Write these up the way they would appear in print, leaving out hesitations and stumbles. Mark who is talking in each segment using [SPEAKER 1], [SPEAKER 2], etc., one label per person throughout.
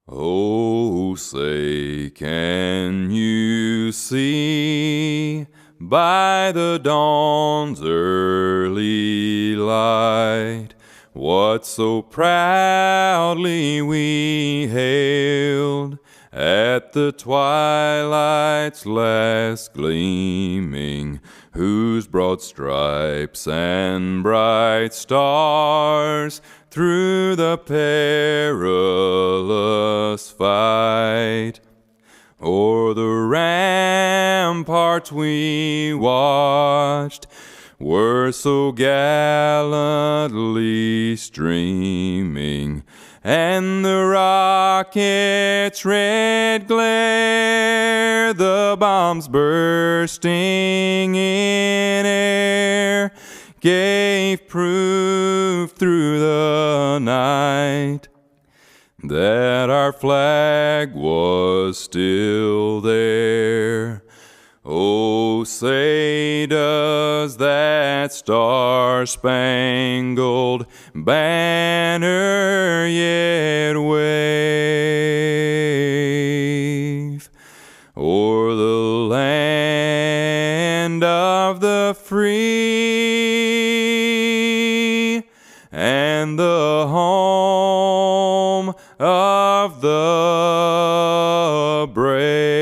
[SPEAKER 1] Oh, say, can you see by the dawn's early light what so proudly we hailed at the twilight's last gleaming, whose broad stripes and bright stars through the perilous fight o'er the ramparts we watched were so gallantly streaming, and the rocket's red glare, the bombs bursting in air, gave proof through the night that our flag was still there. Oh, say, does that star-spangled banner yet wave o'er the land of the free and the home of the brave?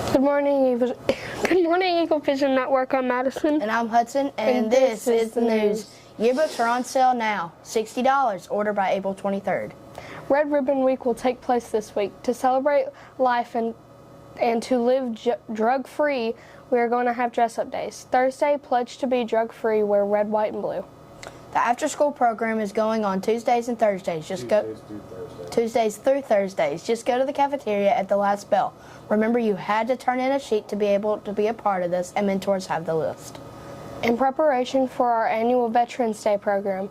[SPEAKER 2] Good morning, Eagle Vision Network. I'm Madison.
[SPEAKER 3] And I'm Hudson, and this is the news. Yearbooks are on sale now, $60, order by April 23rd.
[SPEAKER 2] Red Ribbon Week will take place this week. To celebrate life and to live drug-free, we are going to have dress-up days. Thursday, pledge to be drug-free, wear red, white, and blue.
[SPEAKER 3] The after-school program is going on Tuesdays and Thursdays. Tuesdays through Thursdays. Just go to the cafeteria at the last bell. Remember, you had to turn in a sheet to be able to be a part of this, and mentors have the list.
[SPEAKER 2] In preparation for our annual Veterans Day program,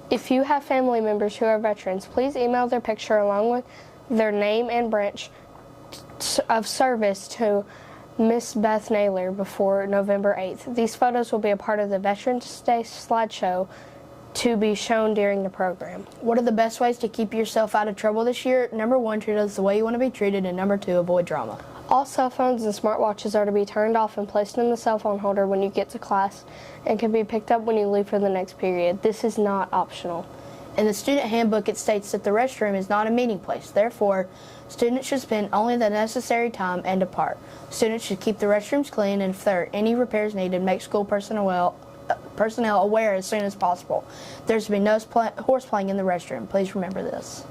[SPEAKER 2] if you have family members who are veterans, please email their picture along with their name and branch of service to Miss Beth Naylor before November 8th. These photos will be a part of the Veterans Day slideshow to be shown during the program.
[SPEAKER 3] What are the best ways to keep yourself out of trouble this year? Number 1, treat others the way you want to be treated, and number 2, avoid drama.
[SPEAKER 2] All cell phones and smartwatches are to be turned off and placed in the cell phone holder when you get to class and can be picked up when you leave for the next period. This is not optional.
[SPEAKER 3] In the student handbook, it states that the restroom is not a meeting place. Therefore, students should spend only the necessary time and depart. Students should keep the restrooms clean, and if there are any repairs needed, make school personnel aware as soon as possible. There should be no horse playing in the restroom. Please remember this.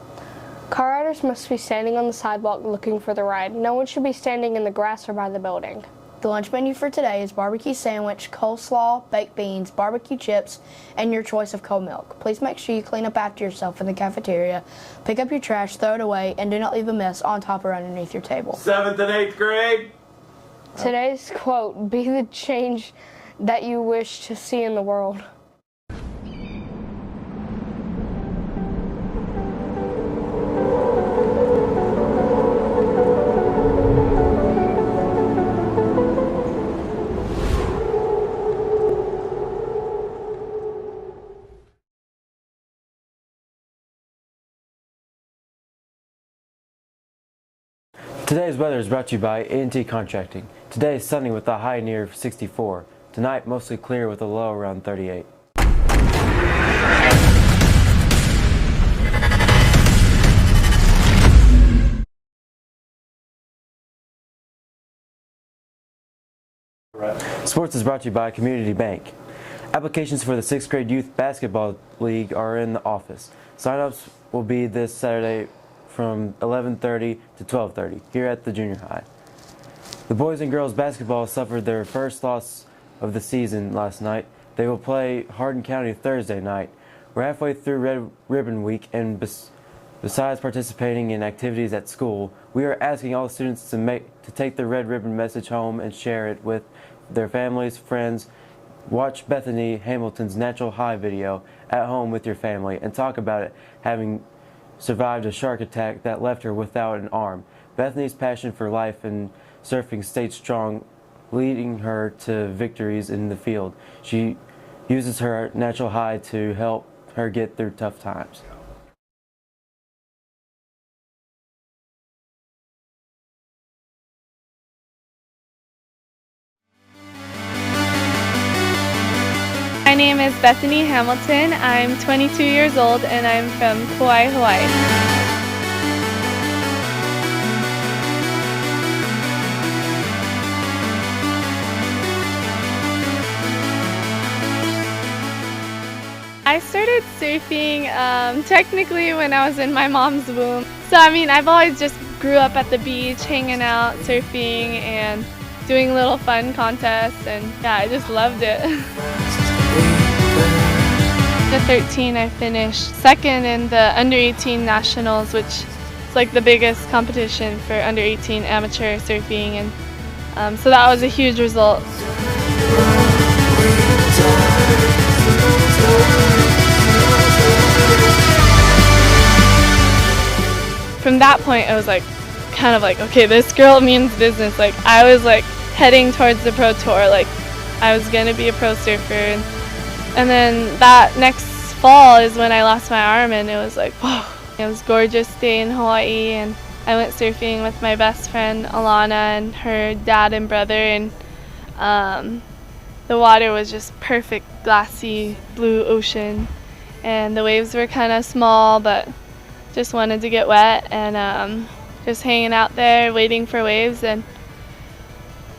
[SPEAKER 2] Car riders must be standing on the sidewalk looking for the ride. No one should be standing in the grass or by the building.
[SPEAKER 3] The lunch menu for today is barbecue sandwich, coleslaw, baked beans, barbecue chips, and your choice of cold milk. Please make sure you clean up after yourself in the cafeteria, pick up your trash, throw it away, and do not leave a mess on top or underneath your table.
[SPEAKER 4] 7th and 8th grade.
[SPEAKER 2] Today's quote, be the change that you wish to see in the world.
[SPEAKER 5] Today's weather is brought to you by A&T Contracting. Today is sunny with a high near 64. Tonight, mostly clear with a low around 38. Sports is brought to you by Community Bank. Applications for the 6th grade Youth Basketball League are in the office. Sign-ups will be this Saturday from 11:30 to 12:30 here at the junior high. The boys and girls basketball suffered their first loss of the season last night. They will play Hardin County Thursday night. We're halfway through Red Ribbon Week, and besides participating in activities at school, we are asking all students to take the Red Ribbon message home and share it with their families, friends. Watch Bethany Hamilton's Natural High video at home with your family and talk about it having survived a shark attack that left her without an arm. Bethany's passion for life and surfing stayed strong, leading her to victories in the field. She uses her natural high to help her get through tough times.
[SPEAKER 4] My name is Bethany Hamilton. I'm 22 years old and I'm from Kauai, Hawaii. I started surfing technically when I was in my mom's womb. So I mean, I've always just grew up at the beach, hanging out, surfing, and doing little fun contests, and yeah, I just loved it. At 13, I finished second in the under 18 nationals, which is like the biggest competition for under 18 amateur surfing, and so that was a huge result. From that point, I was like, kind of like, okay, this girl means business. Like, I was like heading towards the pro tour, like I was gonna be a pro surfer. And then that next fall is when I lost my arm, and it was like, whoa. It was a gorgeous day in Hawaii, and I went surfing with my best friend Alana and her dad and brother, and the water was just perfect, glassy blue ocean, and the waves were kind of small, but just wanted to get wet, and just hanging out there waiting for waves, and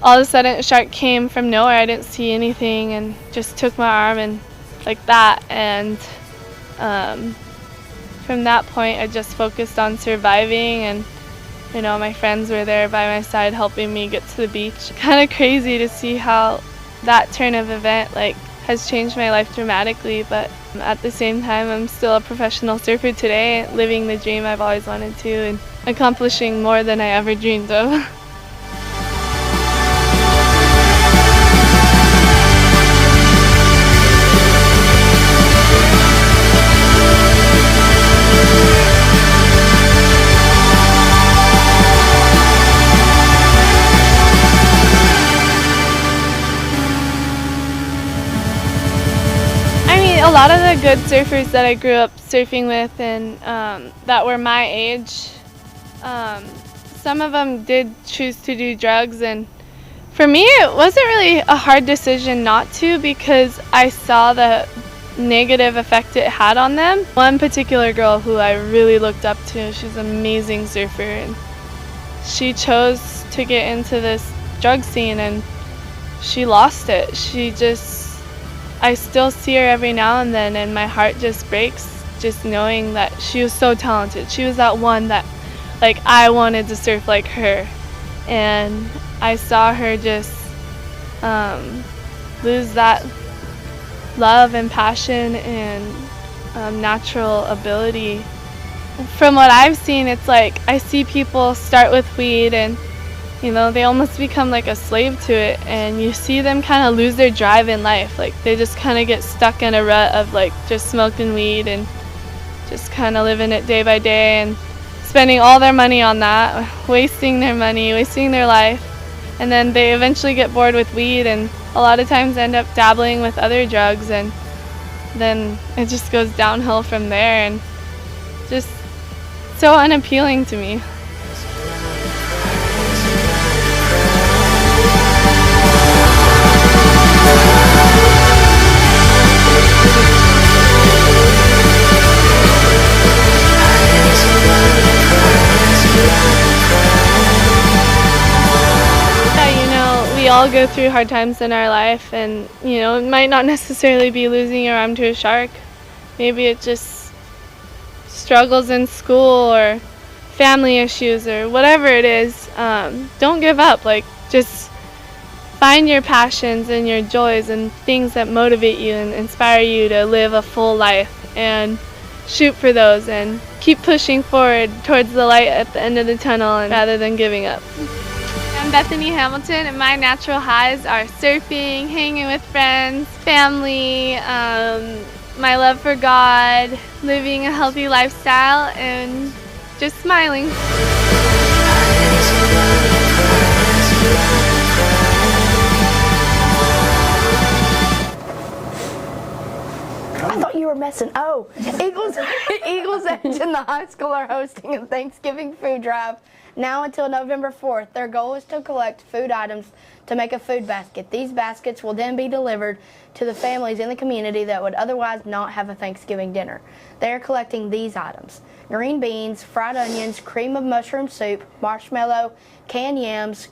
[SPEAKER 4] all of a sudden a shark came from nowhere. I didn't see anything and just took my arm and like that, and from that point I just focused on surviving, and you know, my friends were there by my side helping me get to the beach. Kind of crazy to see how that turn of event like has changed my life dramatically, but at the same time I'm still a professional surfer today, living the dream I've always wanted to and accomplishing more than I ever dreamed of. A lot of the good surfers that I grew up surfing with and that were my age, some of them did choose to do drugs, and for me it wasn't really a hard decision not to, because I saw the negative effect it had on them. One particular girl who I really looked up to, she's an amazing surfer, and she chose to get into this drug scene and she lost it. I still see her every now and then, and my heart just breaks just knowing that she was so talented. She was that one that like I wanted to surf like her, and I saw her just lose that love and passion and natural ability. From what I've seen, it's like I see people start with weed and you know, they almost become like a slave to it, and you see them kind of lose their drive in life. Like they just kind of get stuck in a rut of like just smoking weed and just kind of living it day by day and spending all their money on that, wasting their money, wasting their life. And then they eventually get bored with weed and a lot of times end up dabbling with other drugs, and then it just goes downhill from there, and just so unappealing to me. all go through hard times in our life, and it might not necessarily be losing your arm to a shark. Maybe it just struggles in school or family issues or whatever it is. Don't give up. Just find your passions and your joys and things that motivate you and inspire you to live a full life, and shoot for those and keep pushing forward towards the light at the end of the tunnel rather than giving up. I'm Bethany Hamilton, and my natural highs are surfing, hanging with friends, family, my love for God, living a healthy lifestyle, and just smiling.
[SPEAKER 3] I thought you were messing. Oh, Eagles Edge and the high school are hosting a Thanksgiving food drive now until November 4th. Their goal is to collect food items to make a food basket. These baskets will then be delivered to the families in the community that would otherwise not have a Thanksgiving dinner. They are collecting these items: green beans, fried onions, cream of mushroom soup, marshmallow, canned yams,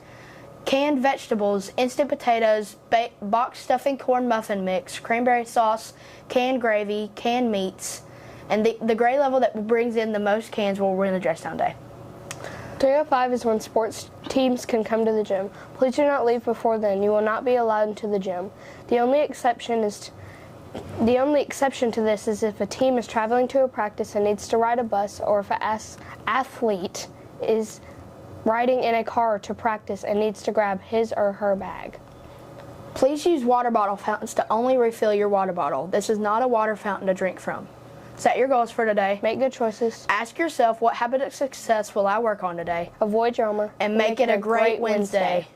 [SPEAKER 3] canned vegetables, instant potatoes, box stuffing corn muffin mix, cranberry sauce, canned gravy, canned meats, and the grade level that brings in the most cans will win the dress down day.
[SPEAKER 2] 3:05 is when sports teams can come to the gym. Please do not leave before then. You will not be allowed into the gym. The only exception to this is if a team is traveling to a practice and needs to ride a bus, or if an athlete is riding in a car to practice and needs to grab his or her bag.
[SPEAKER 3] Please use water bottle fountains to only refill your water bottle. This is not a water fountain to drink from. Set your goals for today.
[SPEAKER 2] Make good choices.
[SPEAKER 3] Ask yourself, what habit of success will I work on today?
[SPEAKER 2] Avoid drama.
[SPEAKER 3] And make it a great Wednesday.